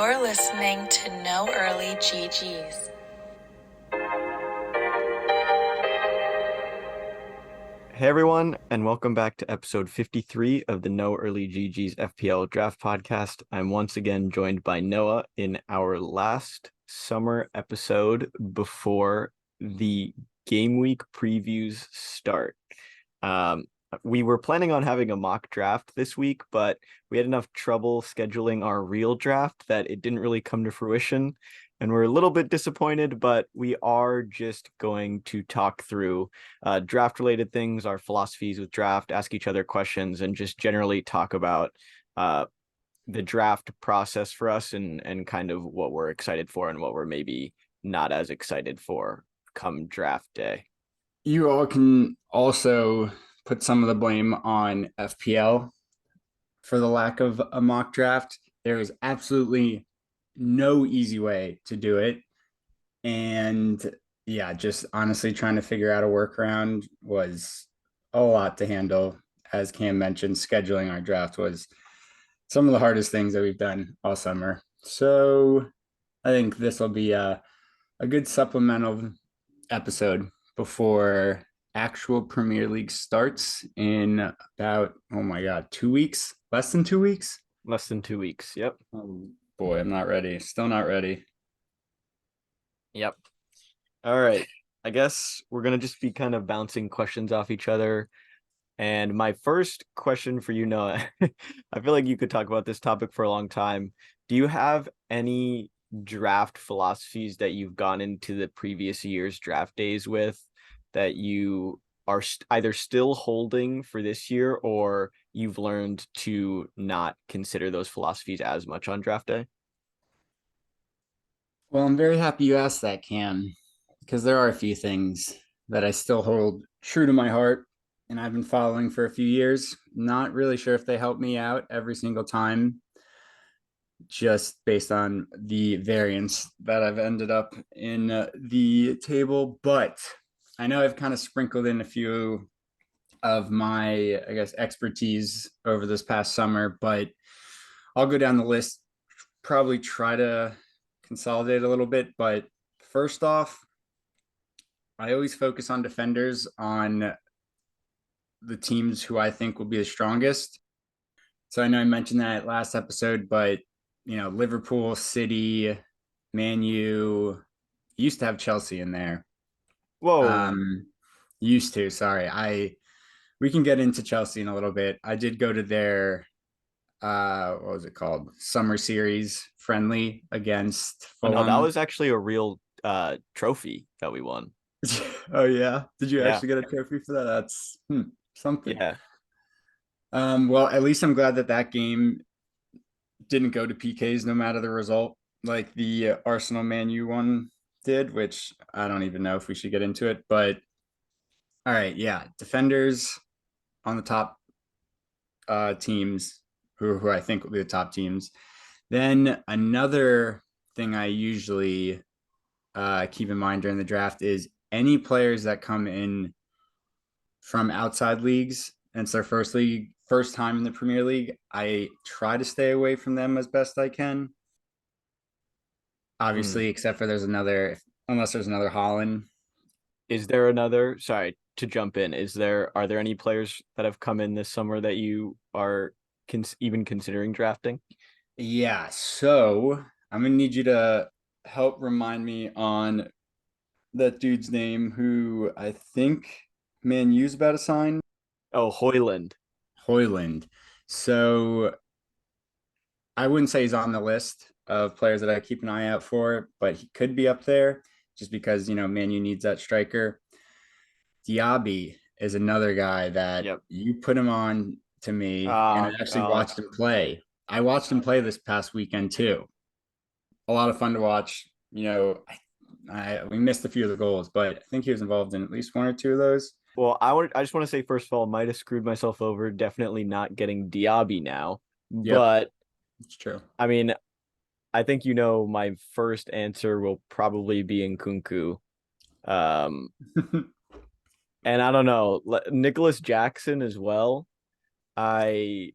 You're listening to No Early GGs. Hey everyone, and welcome back to episode 53 of the No Early GG's FPL Draft Podcast. I'm once again joined by Noah in our last summer episode before the game week previews start. Um, we were planning on having a mock draft this week, but we had enough trouble scheduling our real draft that it didn't really come to fruition. And we're a little bit disappointed, but we are just going to talk through draft related things, our philosophies with draft, ask each other questions, and just generally talk about the draft process for us and kind of what we're excited for and what we're maybe not as excited for come draft day. You all can also put some of the blame on FPL for the lack of a mock draft. There is absolutely no easy way to do it. And yeah, just honestly trying to figure out a workaround was a lot to handle. As Cam mentioned, scheduling our draft was some of the hardest things that we've done all summer. So I think this will be a good supplemental episode before actual Premier League starts in about, oh my God, 2 weeks? Less than 2 weeks? Less than 2 weeks. Yep. Oh boy, I'm not ready. Still not ready. Yep. All right. I guess we're going to just be kind of bouncing questions off each other. And my first question for you, Noah, I feel like you could talk about this topic for a long time. Do you have any draft philosophies that you've gone into the previous year's draft days with that you are either still holding for this year or you've learned to not consider those philosophies as much on draft day? Well, I'm very happy you asked that, Cam, because there are a few things that I still hold true to my heart and I've been following for a few years. Not really sure if they help me out every single time, just based on the variance that I've ended up in the table. But I know I've kind of sprinkled in a few of my, I guess, expertise over this past summer, but I'll go down the list, probably try to consolidate a little bit. But first off, I always focus on defenders on the teams who I think will be the strongest. So I know I mentioned that last episode, but Liverpool, City, Man U, used to have Chelsea in there. Whoa. Um, used to, sorry. We can get into Chelsea in a little bit. I did go to their what was it called? Summer series friendly against Oh, no, that Fulham. was actually a real trophy that we won. Oh yeah. Did you Yeah. actually get a trophy for that? That's something. Yeah. Well, at least I'm glad that that game didn't go to PKs no matter the result, like the Arsenal Man U one did, which I don't even know if we should get into it. But all right, yeah, defenders on the top teams who I think will be the top teams. Then another thing I usually keep in mind during the draft is any players that come in from outside leagues and it's their first time in the Premier League. I try to stay away from them as best I can. Mm. Obviously, except for unless there's another Holland. Is there another, sorry to jump in, are there any players that have come in this summer that you are even considering drafting? Yeah, so I'm gonna need you to help remind me on that dude's name who I think Man U's about to sign. Oh, Hoyland. Hoyland. So I wouldn't say he's on the list of players that I keep an eye out for, but he could be up there just because, Man U needs that striker. Diaby is another guy that Yep. you put him on to me, and I actually Uh, watched him play. I watched him play this past weekend too. A lot of fun to watch. We missed a few of the goals, but I think he was involved in at least one or two of those. well, I just want to say, first of all, might have screwed myself over, definitely not getting Diaby now. Yep, But it's true. I mean, I think my first answer will probably be Nkunku. Um, and I don't know, Nicholas Jackson as well. I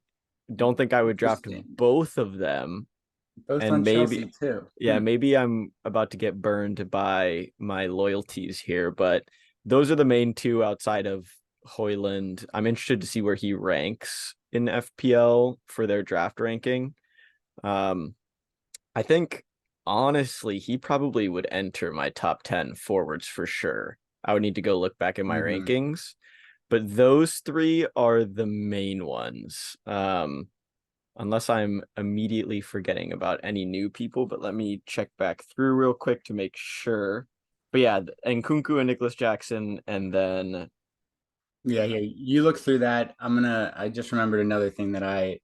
don't think I would draft Interesting. both of them, Both And on maybe, Chelsea too. yeah, maybe I'm about to get burned by my loyalties here, but those are the main two outside of Hoyland. I'm interested to see where he ranks in FPL for their draft ranking. Um, I think honestly, he probably would enter my top 10 forwards for sure. I would need to go look back at my Hmm. rankings, but those three are the main ones. Unless I'm immediately forgetting about any new people, but let me check back through real quick to make sure. But yeah, and Kunku and Nicholas Jackson, and then Yeah, yeah. You look through that. I just remembered another thing that I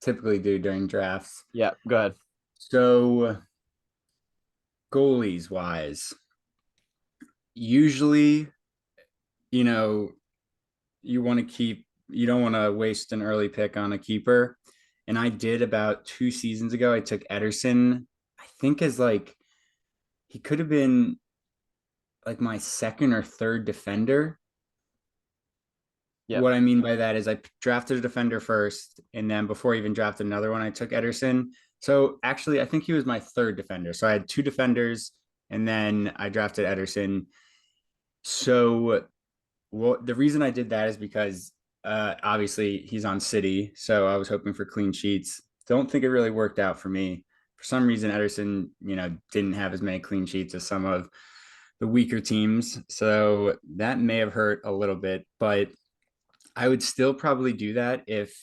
typically do during drafts. yeah, go ahead. So, goalies wise, usually, you know, you don't want to waste an early pick on a keeper. And I did about 2 seasons ago. I took Ederson, I think, as like, he could have been like my second or third defender. Yep. What I mean by that is I drafted a defender first, and then before I even drafted another one, I took Ederson. So actually, I think he was my third defender. So I had two defenders, and then I drafted Ederson. So the reason I did that is because obviously he's on City, so I was hoping for clean sheets. Don't think it really worked out for me. For some reason, Ederson, didn't have as many clean sheets as some of the weaker teams, so that may have hurt a little bit. But I would still probably do that if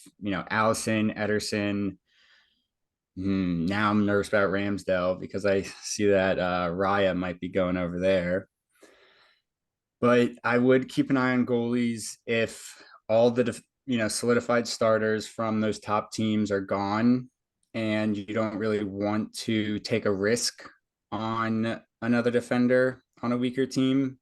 Allison, Ederson. Now I'm nervous about Ramsdale because I see that Raya might be going over there. But I would keep an eye on goalies if all the solidified starters from those top teams are gone, and you don't really want to take a risk on another defender on a weaker team.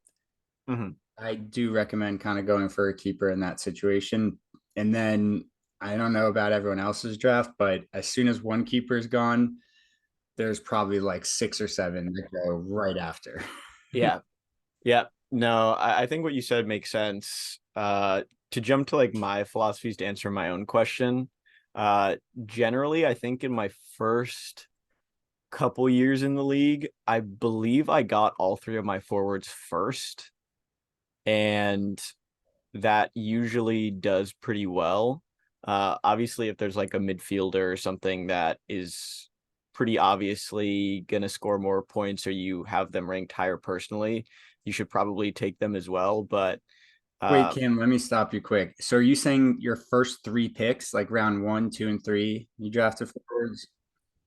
Mhm. I do recommend kind of going for a keeper in that situation. And then I don't know about everyone else's draft, but as soon as one keeper is gone, there's probably like six or seven that go right after. Yeah. Yeah. No, I think what you said makes sense. To jump to like my philosophies to answer my own question, generally, I think in my first couple years in the league, I believe I got all three of my forwards first, and that usually does pretty well. Obviously, if there's like a midfielder or something that is pretty obviously gonna score more points, or you have them ranked higher personally, you should probably take them as well. But Wait, uh, Kim, let me stop you quick. So are you saying your first three picks, like round one, two, and three, you drafted forwards?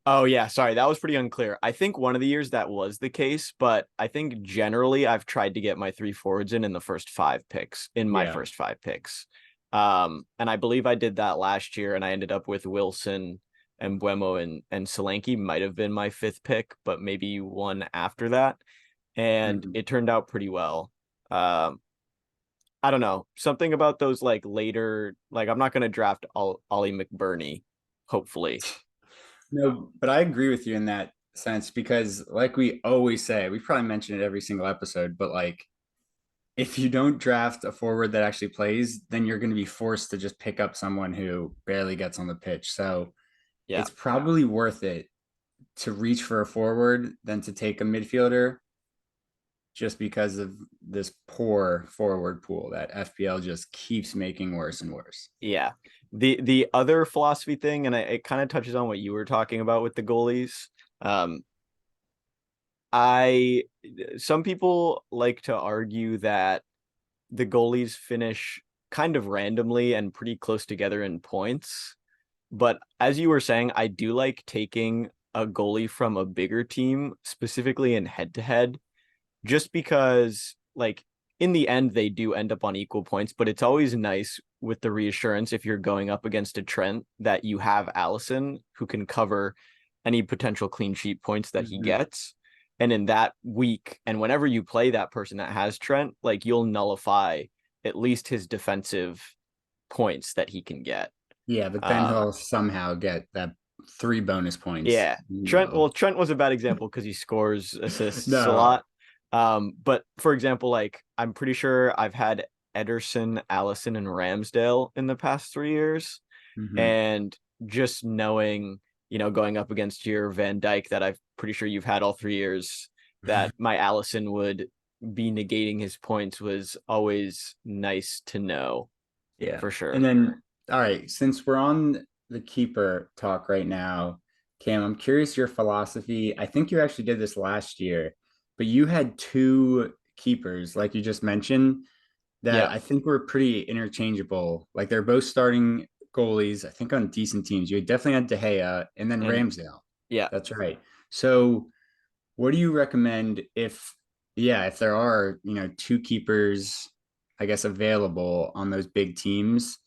oh yeah, sorry, that was pretty unclear. I think one of the years that was the case, but I think generally I've tried to get my three forwards in the first five picks, in my Yeah. first five picks. And I believe I did that last year, and I ended up with Wilson and Buemo and Solanke might have been my fifth pick, but maybe one after that. And Mhm. it turned out pretty well. Um, I don't know. Something about those like later, like I'm not gonna draft Ollie McBurney, hopefully. No, but I agree with you in that sense because, like we always say, we probably mention it every single episode, but like if you don't draft a forward that actually plays, then you're going to be forced to just pick up someone who barely gets on the pitch. So Yeah. it's probably worth it to reach for a forward than to take a midfielder just because of this poor forward pool that FPL just keeps making worse and worse. Yeah. The other philosophy thing, and it kind of touches on what you were talking about with the goalies. Um, I Some people like to argue that the goalies finish kind of randomly and pretty close together in points. But as you were saying, I do like taking a goalie from a bigger team, specifically in head to head, just because like in the end they do end up on equal points, but it's always nice with the reassurance if you're going up against a Trent that you have Allison who can cover any potential clean sheet points that he Mm-hmm. gets. And in that week, and whenever you play that person that has Trent, like you'll nullify at least his defensive points that he can get. Yeah, but then Uh he'll somehow get that three bonus points. yeah. Trent, No. well, Trent was a bad example because he scores assists a No. lot. But for example, like I'm pretty sure I've had Ederson, Allison, and Ramsdale in the past 3 years. Mm-hmm. And just knowing going up against your Van Dyke that I'm pretty sure you've had all 3 years, that my Allison would be negating his points was always nice to know Yeah. for sure. And then, all right, since we're on the keeper talk right now, Cam, I'm curious your philosophy. I think you actually did this last year, but you had two keepers, like you just mentioned, that Yeah. I think were pretty interchangeable. Like they're both starting goalies, I think on decent teams. You definitely had De Gea and then And Ramsdale. yeah. That's right. So what do you recommend if there are, two keepers, I guess, available on those big teams?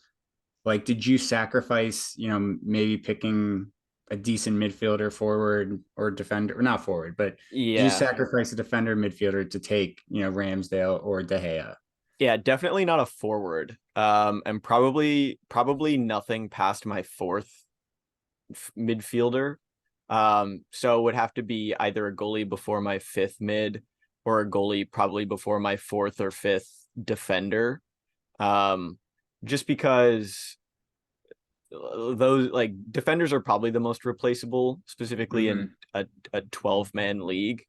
Like, did you sacrifice, maybe picking a decent midfielder, forward, or defender, or not forward, but did you Yeah. sacrifice a defender, midfielder to take, Ramsdale or De Gea? Yeah, definitely not a forward. And probably nothing past my fourth midfielder. So it would have to be either a goalie before my fifth mid or a goalie probably before my fourth or fifth defender. Um, just because those like defenders are probably the most replaceable, specifically in Mm-hmm. a 12-man league.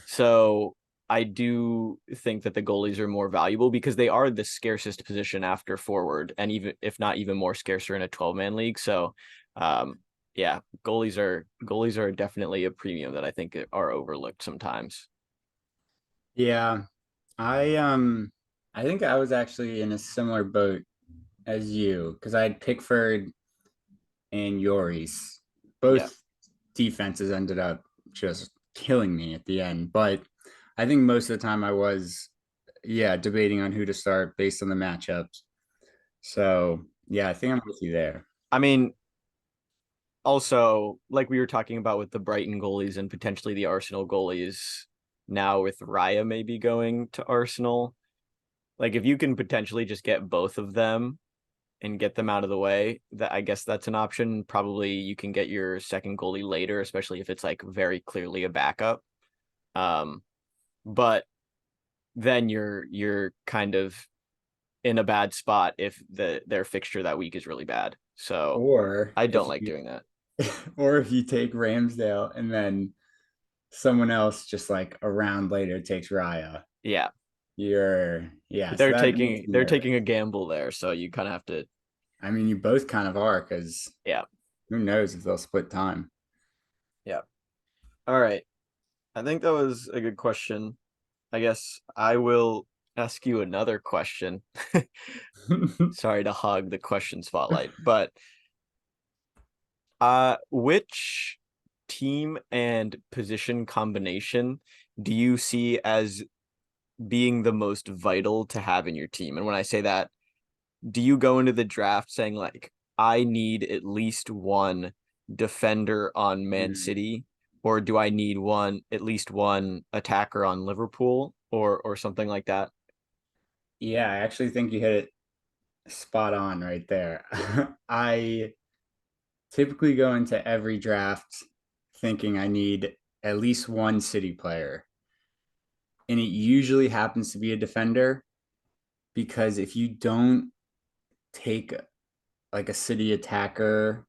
So I do think that the goalies are more valuable because they are the scarcest position after forward, and even if not even more scarcer in a 12-man league. So um yeah, goalies are definitely a premium that I think are overlooked sometimes. Yeah, I think I was actually in a similar boat as you because I had Pickford and Yoris. Yeah. Both defenses ended up just killing me at the end, but I think most of the time I was, yeah, debating on who to start based on the matchups. So yeah, I think I'm with you there. I mean, also, like we were talking about with the Brighton goalies and potentially the Arsenal goalies, now with Raya maybe going to Arsenal, like if you can potentially just get both of them and get them out of the way, that I guess that's an option. Probably you can get your second goalie later, especially if it's like very clearly a backup. Um, but then you're kind of in a bad spot if their fixture that week is really bad. So Or I don't if like you doing that. or if you take Ramsdale and then someone else just like a round later takes Raya, Yeah. so They're that makes taking me they're nervous. taking a gamble there, so you kind of have to. I mean, you both kind of are because Yeah. who knows if they'll split time. Yeah. All right. I think that was a good question. I guess I will ask you another question. Sorry to hog the question spotlight, but which team and position combination do you see as being the most vital to have in your team? And when I say that, do you go into the draft saying like I need at least one defender on Man Mm. City, or do I need at least one attacker on Liverpool, or something like that? Yeah, I actually think you hit it spot on right there. I typically go into every draft thinking I need at least one city player. And it usually happens to be a defender because if you don't take like a city attacker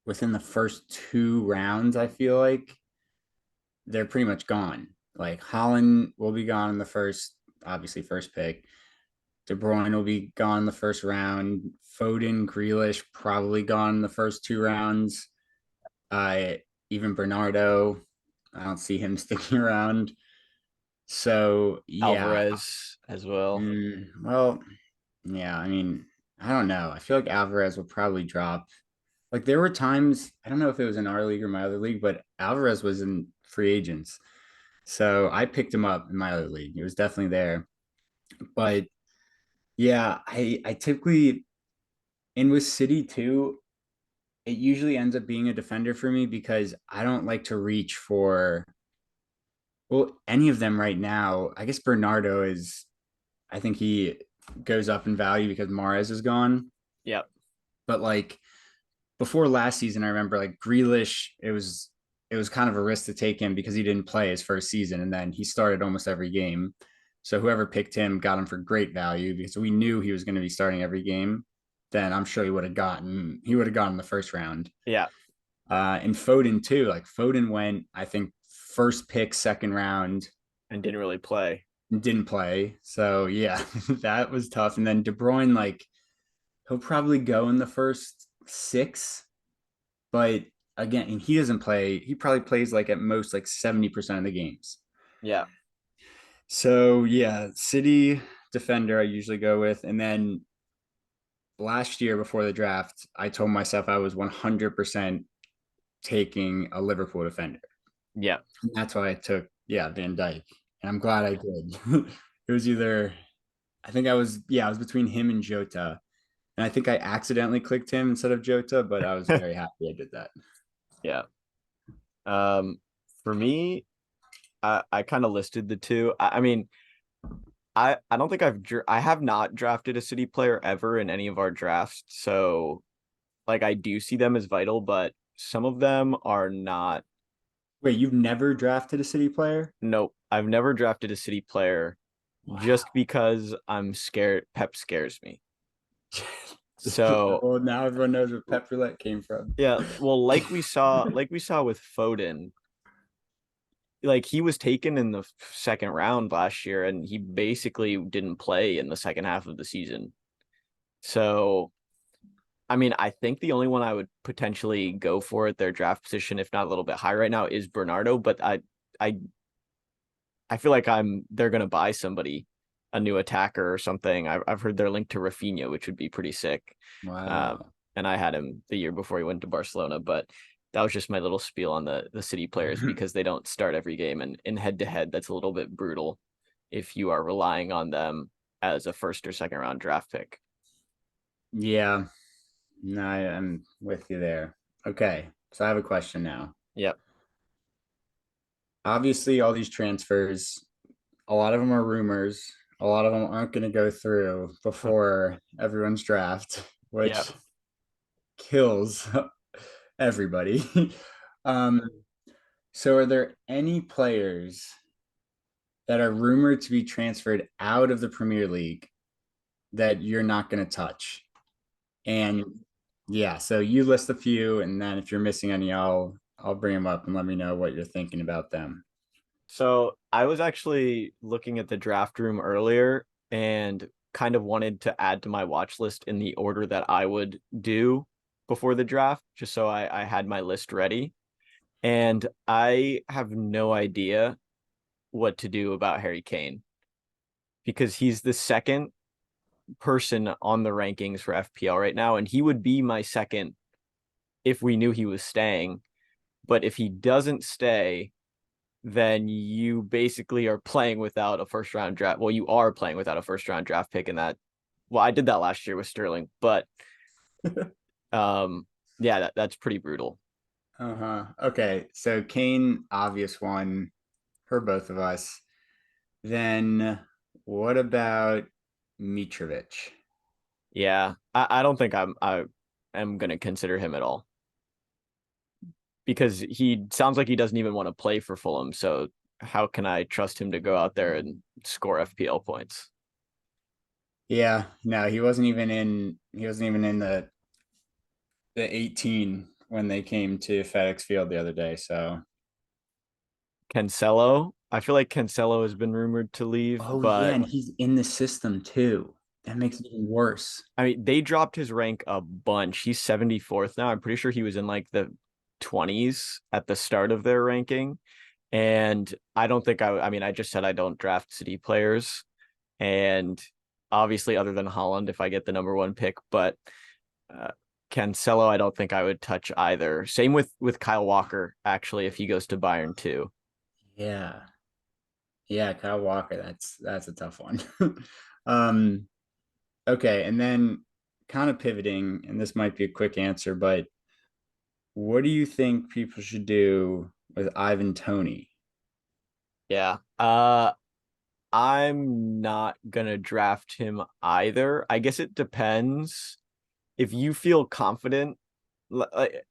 within the first two rounds, I feel like they're pretty much gone. Like Holland will be gone in the first, obviously, first pick. De Bruyne will be gone in the first round. Foden, Grealish probably gone in the first two rounds. Uh, Even Bernardo, I don't see him sticking around. So yeah, Alvarez as well. well, yeah. I mean, I don't know. I feel like Alvarez will probably drop. Like there were times, I don't know if it was in our league or my other league, but Alvarez was in free agents. So I picked him up in my other league. It was definitely there. But yeah, I typically and with City too, it usually ends up being a defender for me because I don't like to reach for any of them right now. I guess Bernardo is I think he goes up in value because Mahrez is gone. Yep. But like before last season, I remember like Grealish, it was kind of a risk to take him because he didn't play his first season, and then he started almost every game. So whoever picked him got him for great value because we knew he was going to be starting every game. Then I'm sure he would have gotten the first round. Yeah. And Foden too. Like Foden went, I think, first pick, second round, and didn't really play. and didn't play. So yeah, that was tough. And then De Bruyne, like he'll probably go in the first six, but again, and he doesn't play. He probably plays like at most like 70% of the games. Yeah. So yeah, City defender I usually go with, and then last year before the draft, I told myself I was 100% taking a Liverpool defender. Yeah. And that's why I took, yeah, Van Dyke. And I'm glad I did. It was either, I think I was between him and Jota. And I think I accidentally clicked him instead of Jota, but I was very happy I did that. Yeah. For me, I kind of listed the two. I mean, I don't think I have not drafted a City player ever in any of our drafts. So like I do see them as vital, but some of them are not. Wait, you've never drafted a City player? Nope. I've never drafted a City player Wow. just because I'm scared. Pep scares me. So Well, now everyone knows where Pep Roulette came from. yeah, well, like we saw with Foden, like he was taken in the second round last year, and he basically didn't play in the second half of the season. So, I mean, I think the only one I would potentially go for at their draft position, if not a little bit high right now, is Bernardo. But I, I feel like they're gonna buy somebody, a new attacker or something. I've heard they're linked to Rafinha, which would be pretty sick. Wow. And I had him the year before he went to Barcelona, but that was just my little spiel on the City players because they don't start every game, and in head to head, that's a little bit brutal if you are relying on them as a first or second round draft pick. Yeah, no, I'm with you there. Okay, so I have a question now. Yep. Obviously, all these transfers, a lot of them are rumors. A lot of them aren't going to go through before everyone's draft, Yep. which kills everybody. um, so, are there any players that are rumored to be transferred out of the Premier League that you're not going to touch? And yeah, so you list a few, and then if you're missing any, I'll bring them up and let me know what you're thinking about them. So I was actually looking at the draft room earlier and kind of wanted to add to my watch list in the order that I would do before the draft, just so I had my list ready. And I have no idea what to do about Harry Kane because he's the second person on the rankings for FPL right now, and he would be my second if we knew he was staying. But if he doesn't stay, then you basically are playing without a first round draft. Well, you are playing without a first round draft pick in that. Well, I did that last year with Sterling, but um, yeah, that's pretty brutal. Uh-huh. Okay, so Kane, obvious one for both of us. Then what about Mitrovic? Yeah, I don't think I am gonna consider him at all because he sounds like he doesn't even want to play for Fulham. So how can I trust him to go out there and score FPL points? Yeah, no, he wasn't even in the 18 when they came to FedEx Field the other day. So Cancelo, I feel like Cancelo has been rumored to leave, oh yeah, but and he's in the system too. That makes it even worse. I mean, they dropped his rank a bunch. He's 74th now. I'm pretty sure he was in like the 20s at the start of their ranking. And I don't think I mean, I just said I don't draft City players. And obviously, other than Holland, if I get the number one pick, but uh, Cancelo, I don't think I would touch either. Same with Kyle Walker, actually, if he goes to Bayern too. Yeah. Yeah, Kyle Walker, that's a tough one. um, okay, and then kind of pivoting, and this might be a quick answer, but what do you think people should do with Ivan Toney? Yeah. I'm not gonna draft him either. I guess it depends. If you feel confident,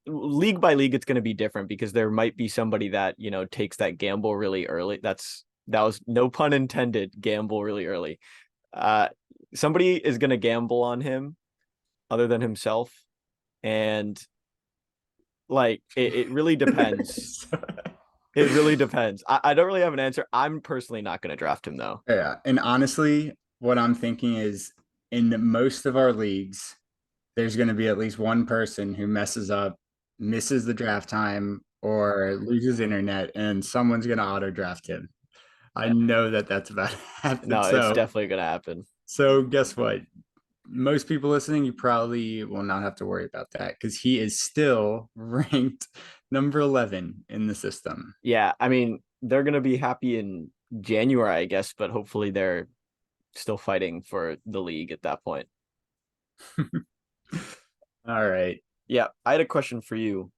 league by league, it's going to be different because there might be somebody that, takes that gamble really early. That was no pun intended, gamble really early. Uh, Somebody is going to gamble on him other than himself. And Like it really depends. It really depends. I don't really have an answer. I'm personally not going to draft him though. Yeah. And honestly, what I'm thinking is in most of our leagues, there's going to be at least one person who messes up, misses the draft time, or loses internet, and someone's going to auto draft him. I know that that's about to happen. No, it's definitely going to happen. So guess what? Most people listening, you probably will not have to worry about that because he is still ranked number 11 in the system. Yeah, I mean, they're going to be happy in January, I guess, but hopefully they're still fighting for the league at that point. All right. Yeah, I had a question for you.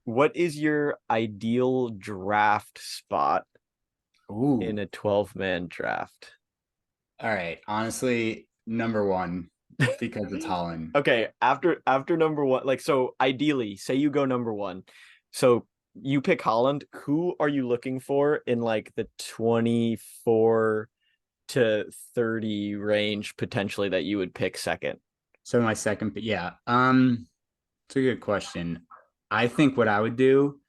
What is your ideal draft spot in Ooh. a 12-man draft? All right. Honestly, number one, because it's Holland. Okay, after number one, like so ideally, say you go number one. So you pick Holland. Who are you looking for in like the 24 to 30 range potentially that you would pick second? So my second, but yeah, it's a good question. I think what I would do,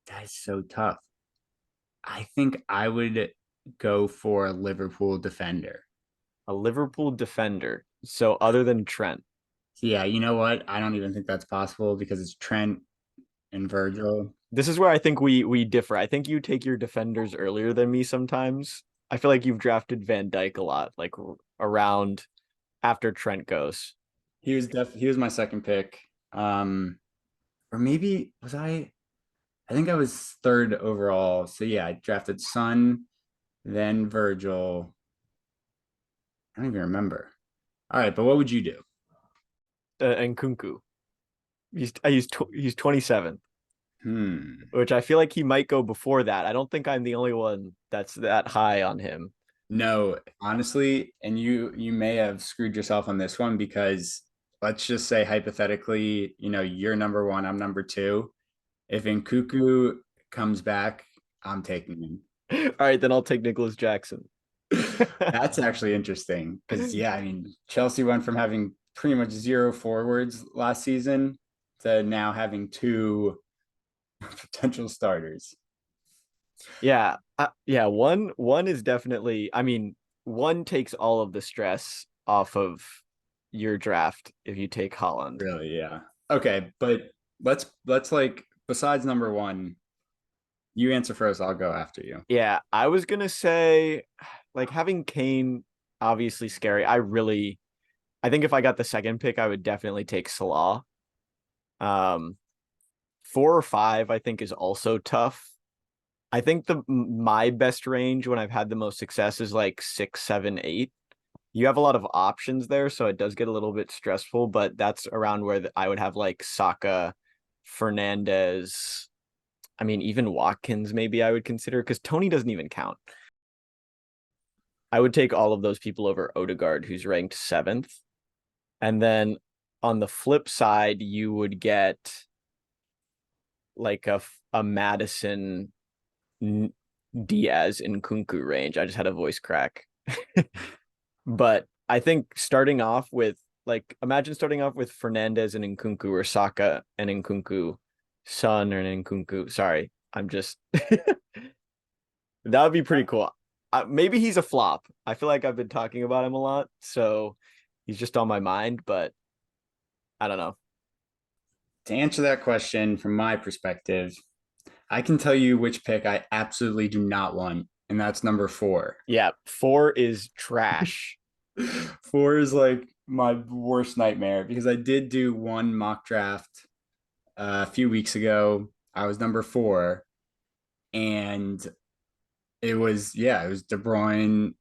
that is so tough. I think I would go for a Liverpool defender. A Liverpool defender. So other than Trent. So yeah, you know what? I don't even think that's possible because it's Trent and Virgil. This is where I think we differ. I think you take your defenders earlier than me sometimes. I feel like you've drafted Van Dyke a lot, like around after Trent goes. He was my second pick. Or maybe was I think I was third overall. So yeah, I drafted Son, then Virgil. I don't even remember. All right, but what would you do? And Kunku. He's 27th, Hmm. which I feel like he might go before that. I don't think I'm the only one that's that high on him. No, honestly, and you may have screwed yourself on this one because let's just say hypothetically, you're number one, I'm number two. If Nkuku comes back, I'm taking him. All right, then I'll take Nicholas Jackson. That's actually interesting because yeah, I mean Chelsea went from having pretty much zero forwards last season to now having two potential starters. Yeah, yeah. One is definitely. I mean, one takes all of the stress off of your draft if you take Holland. Really, yeah. Okay, but let's like besides number one, you answer first, I'll go after you. Yeah, I was gonna say, like having Kane, obviously scary. I think if I got the second pick, I would definitely take Salah. Um, 4 or 5, I think, is also tough. I think my best range when I've had the most success is like 6, 7, 8. You have a lot of options there, so it does get a little bit stressful, but that's around where I would have like Saka, Fernandez. I mean, even Watkins, maybe I would consider because Tony doesn't even count. I would take all of those people over Odegaard, who's ranked 7th. And then on the flip side, you would get like a Madison Diaz in Kunku range. I just had a voice crack. But I think starting off with imagine starting off with Fernandez and Nkunku or Saka and Nkunku, Son or Nkunku. Sorry, I'm just that would be pretty cool. Maybe he's a flop. I feel like I've been talking about him a lot, so he's just on my mind, but I don't know. To answer that question from my perspective, I can tell you which pick I absolutely do not want, and that's number four. Yeah, 4 is trash. Four is like my worst nightmare because I did do one mock draft a few weeks ago. I was number four, and it was De Bruyne,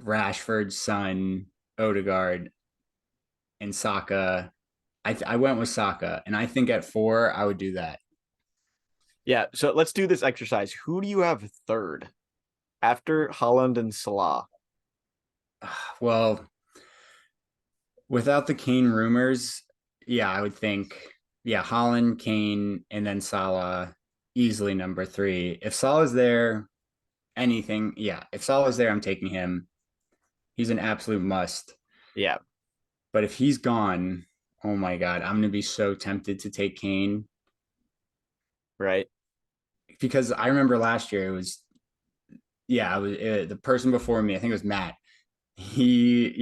Rashford, Son, Odegaard, and Saka. I went with Saka, and I think at four I would do that. Yeah, so let's do this exercise. Who do you have third after Holland and Salah? Well, without the Kane rumors, yeah, I would think, yeah, Holland, Kane, and then Salah, easily number three. If Salah's there, anything, yeah, if Salah's there, I'm taking him. He's an absolute must. Yeah. But if he's gone, Oh my God, I'm gonna be so tempted to take Kane right? because I remember last year it was the person before me. I think it was Matt. He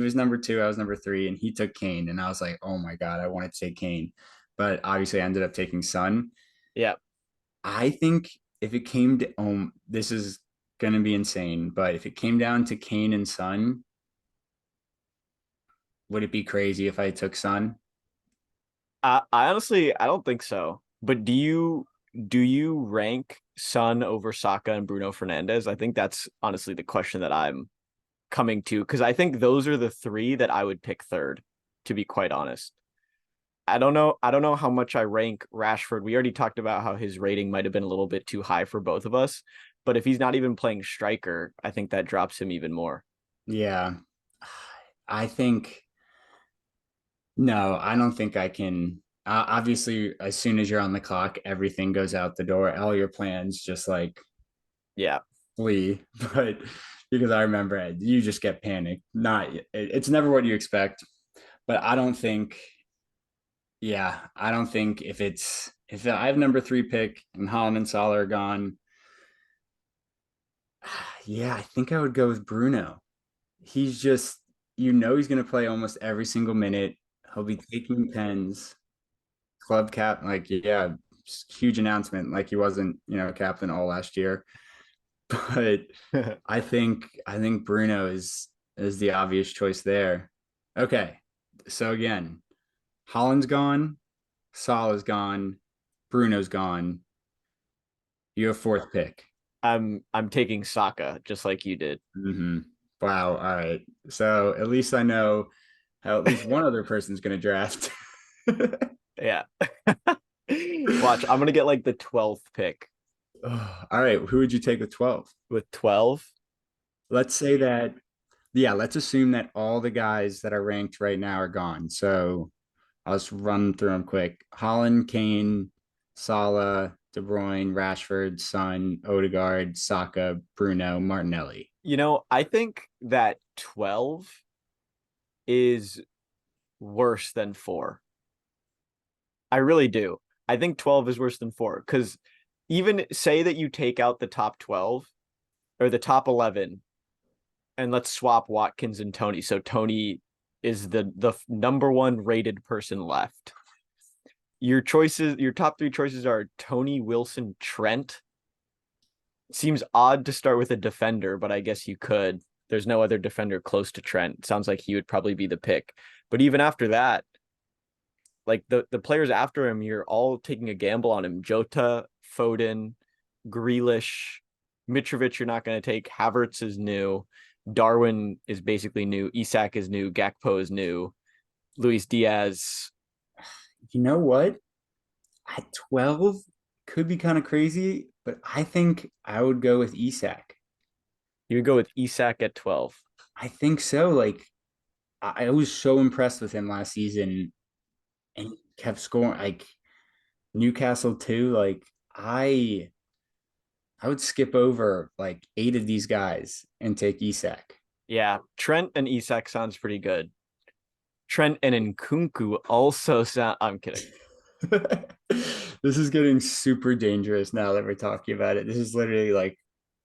was number two, I was number three, and he took Kane, and I was like, oh my God, I wanted to take Kane, but obviously I ended up taking Son. Yeah. I think if it came to this is gonna be insane, but if it came down to Kane and Son, would it be crazy if I took Son? I honestly I don't think so. But do you rank Son over Saka and Bruno Fernandez? I think that's honestly the question that I'm coming to because I think those are the three that I would pick third, to be quite honest. I don't know. I don't know how much I rank Rashford. We already talked about how his rating might have been a little bit too high for both of us. But if he's not even playing striker, I think that drops him even more. Yeah, I think no, I don't think I can. Obviously, as soon as you're on the clock, everything goes out the door. All your plans just like Yeah. flee. But because I remember you just get panicked. Not it's never what you expect. But I don't think. Yeah, I don't think if I have number three pick and Holland and Salah are gone. Yeah, I think I would go with Bruno. He's just he's going to play almost every single minute. He'll be taking pens. Club cap, like yeah, huge announcement. Like he wasn't, captain all last year. But I think Bruno is the obvious choice there. Okay, so again, Holland's gone, Salah's gone, Bruno's gone. You have fourth pick. I'm taking Saka just like you did. Mm-hmm. Wow. All right. So at least I know how at least one other person's going to draft. Yeah. Watch, I'm gonna get like the 12th pick All right. Who would you take with 12? with 12. Let's say that, yeah, let's assume that all the guys that are ranked right now are gone. So I'll just run through them quick. Holland, Kane, Salah, De Bruyne, Rashford, Son, Odegaard, Saka, Bruno, Martinelli. I think that 12 is worse than 4. I really do. I think 12 is worse than 4 because even say that you take out the top 12 or the top 11 and let's swap Watkins and Tony. So Tony is the number one rated person left. Your top three choices are Tony, Wilson, Trent. Seems odd to start with a defender, but I guess you could. There's no other defender close to Trent. Sounds like he would probably be the pick. But even after that, like the players after him, you're all taking a gamble on him. Jota, Foden, Grealish, Mitrovic, you're not going to take. Havertz is new. Darwin is basically new. Isak is new. Gakpo is new. Luis Diaz. You know what? At 12 could be kind of crazy, but I think I would go with Isak. You would go with Isak at 12. I think so. Like I was so impressed with him last season and he kept scoring like Newcastle too. Like I would skip over like 8 of these guys and take Isak. Yeah, Trent and Isak sounds pretty good. Trent and Nkunku also sound. I'm kidding. This is getting super dangerous now that we're talking about it. This is literally like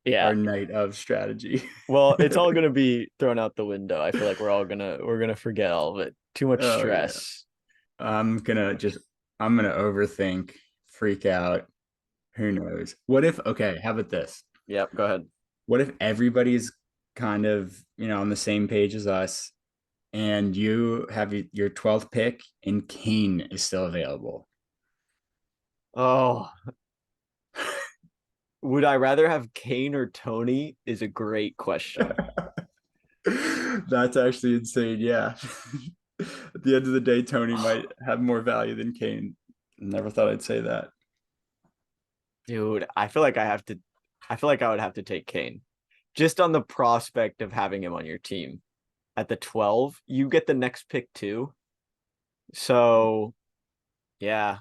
Yeah. our night of strategy. Well, it's all gonna be thrown out the window. I feel like we're gonna forget all of it. Too much Oh yeah. stress. I'm gonna overthink, freak out. Who knows? What if, okay, how about this? Yep. Go ahead. What if everybody's kind of, on the same page as us and you have your 12th pick and Kane is still available? Oh, would I rather have Kane or Tony? Is a great question. That's actually insane. Yeah. At the end of the day, Tony might have more value than Kane. Never thought I'd say that. Dude, I feel like I would have to take Kane. Just on the prospect of having him on your team. At the 12, you get the next pick too. So, yeah.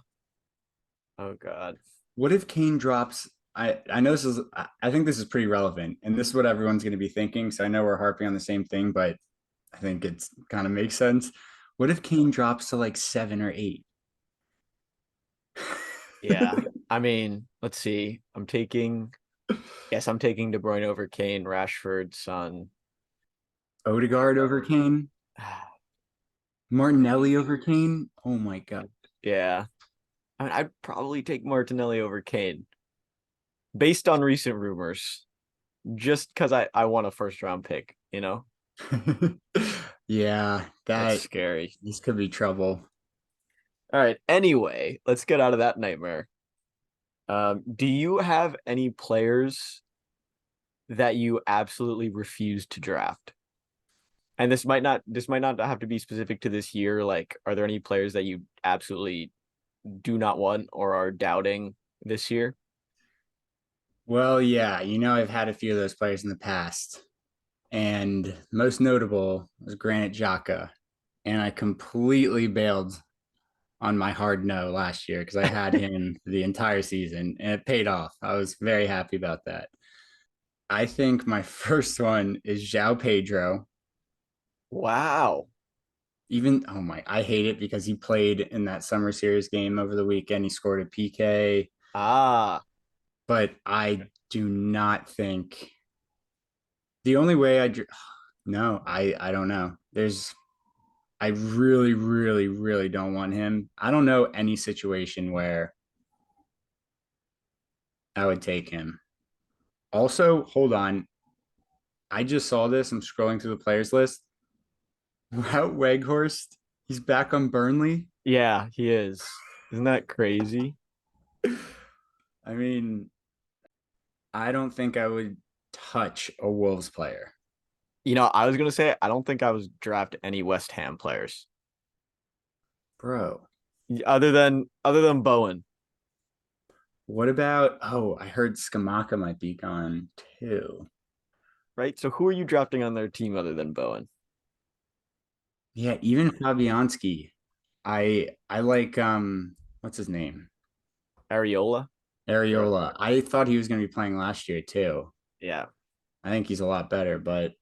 Oh God. What if Kane drops? I know I think this is pretty relevant, and this is what everyone's going to be thinking. So I know we're harping on the same thing, but I think it's kind of makes sense. What if Kane drops to like 7 or 8? Yeah. I mean, let's see. I'm taking De Bruyne over Kane, Rashford, Son. Odegaard over Kane, Martinelli over Kane. Oh my God. Yeah. I mean, I'd probably take Martinelli over Kane based on recent rumors, just because I want a first round pick, you know? Yeah, That's that scary. this could be trouble. All right. Anyway, let's get out of that nightmare. Do you have any players that you absolutely refuse to draft? And this might not have to be specific to this year. Like, are there any players that you absolutely do not want or are doubting this year? Well, yeah, I've had a few of those players in the past, and most notable was Granit Xhaka, and I completely bailed on my hard no last year because I had him the entire season, and it paid off. I was very happy about that. I think my first one is João Pedro. Wow. Even oh my, I hate it because he played in that summer series game over the weekend. He scored a PK, Ah, but I do not think the only way no, I don't know. I really, really, really don't want him. I don't know any situation where I would take him. Also, hold on. I just saw this. I'm scrolling through the players list. Wout Weghorst, he's back on Burnley. yeah, he is. Isn't that crazy? I mean, I don't think I would touch a Wolves player. I was gonna say I don't think I was draft any West Ham players Bro, other than Bowen, what about, oh, I heard Skamaka might be gone too. right? So who are you drafting on their team other than Bowen? Yeah, even Fabianski. I like what's his name? Areola? Or Areola. I thought he was going to be playing last year too. yeah, I think he's a lot better, but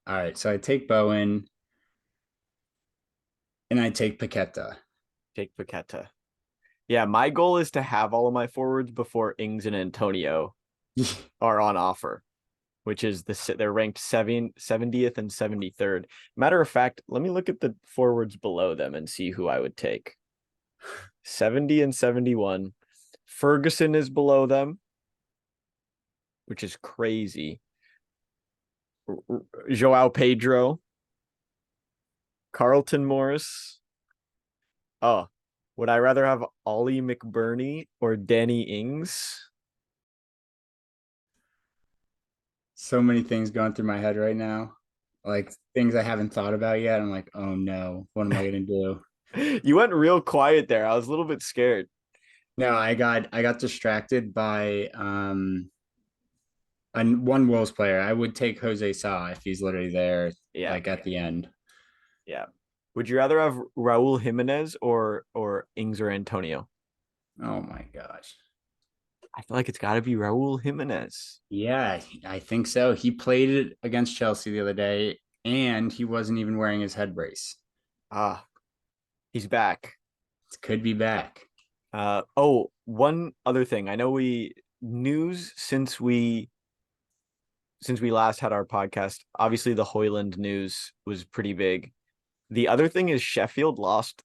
all right, so I take Bowen and I take Paqueta. Jake Paqueta. Yeah, my goal is to have all of my forwards before Ings and Antonio are on offer, which is they're ranked 70th and 73rd. Matter of fact, let me look at the forwards below them and see who I would take. 70 and 71. Ferguson is below them, which is crazy. Joao Pedro, Carlton Morris. Oh, would I rather have Ollie McBurney or Danny Ings? So many things going through my head right now. Like things I haven't thought about yet. I'm like, oh no, what am I gonna do? You went real quiet there. I was a little bit scared. No, I got distracted by one Wolves player. I would take Jose Sa if he's literally there, Yeah, like at the end. yeah. Would you rather have Raul Jimenez or Ings or Antonio? Oh my gosh. I feel like it's got to be Raul Jimenez. Yeah, I think so. He played it against Chelsea the other day, and he wasn't even wearing his head brace. Ah, he's back. It could be back. Oh, one other thing. I know we news since we last had our podcast. Obviously, the Hoyland news was pretty big. The other thing is Sheffield lost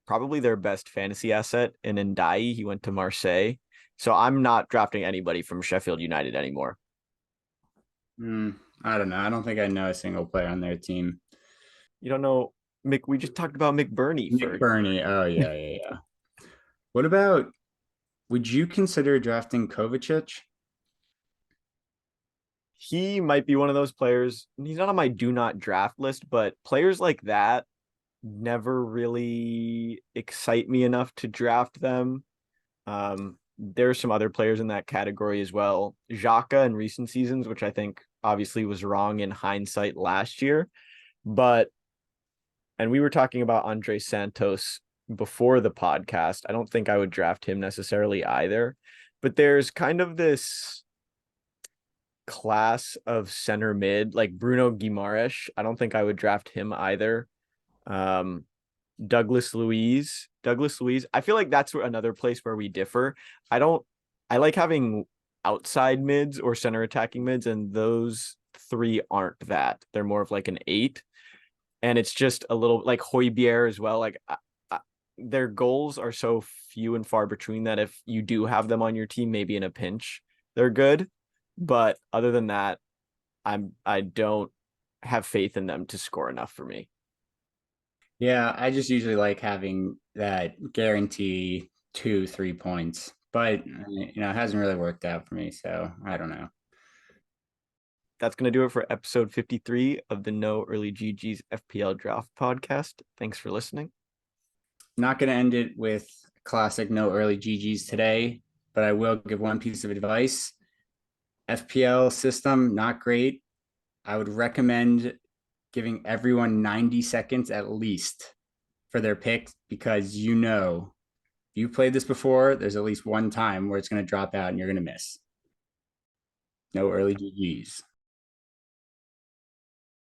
probably their best fantasy asset in Ndiaye. He went to Marseille. So I'm not drafting anybody from Sheffield United anymore. I don't know. I don't think I know a single player on their team. You don't know Mick. We just talked about McBurney Nick for Burney. Oh yeah, yeah, yeah. What about? Would you consider drafting Kovacic? he might be one of those players. He's not on my do not draft list, but players like that never really excite me enough to draft them. There's some other players in that category as well. Xhaka in recent seasons, which I think obviously was wrong in hindsight last year. But, and we were talking about Andre Santos before the podcast. I don't think I would draft him necessarily either. But there's kind of this class of center mid, like Bruno Guimaraes. I don't think I would draft him either. Douglas Louise. I feel like that's another place where we differ. I don't. I like having outside mids or center attacking mids, and those three aren't that. They're more of like an 8, and it's just a little like Højbjerg as well. Like their goals are so few and far between that if you do have them on your team, maybe in a pinch, they're good. But other than that, I don't have faith in them to score enough for me. Yeah, I just usually like having that guarantee 2, 3 points, but it hasn't really worked out for me. So I don't know. That's going to do it for episode 53 of the No Early GG's FPL Draft podcast. Thanks for listening. Not going to end it with classic no early GGs today, but I will give one piece of advice. FPL system, not great. I would recommend giving everyone 90 seconds at least for their pick because you played this before, there's at least one time where it's going to drop out and you're going to miss. No early GGs.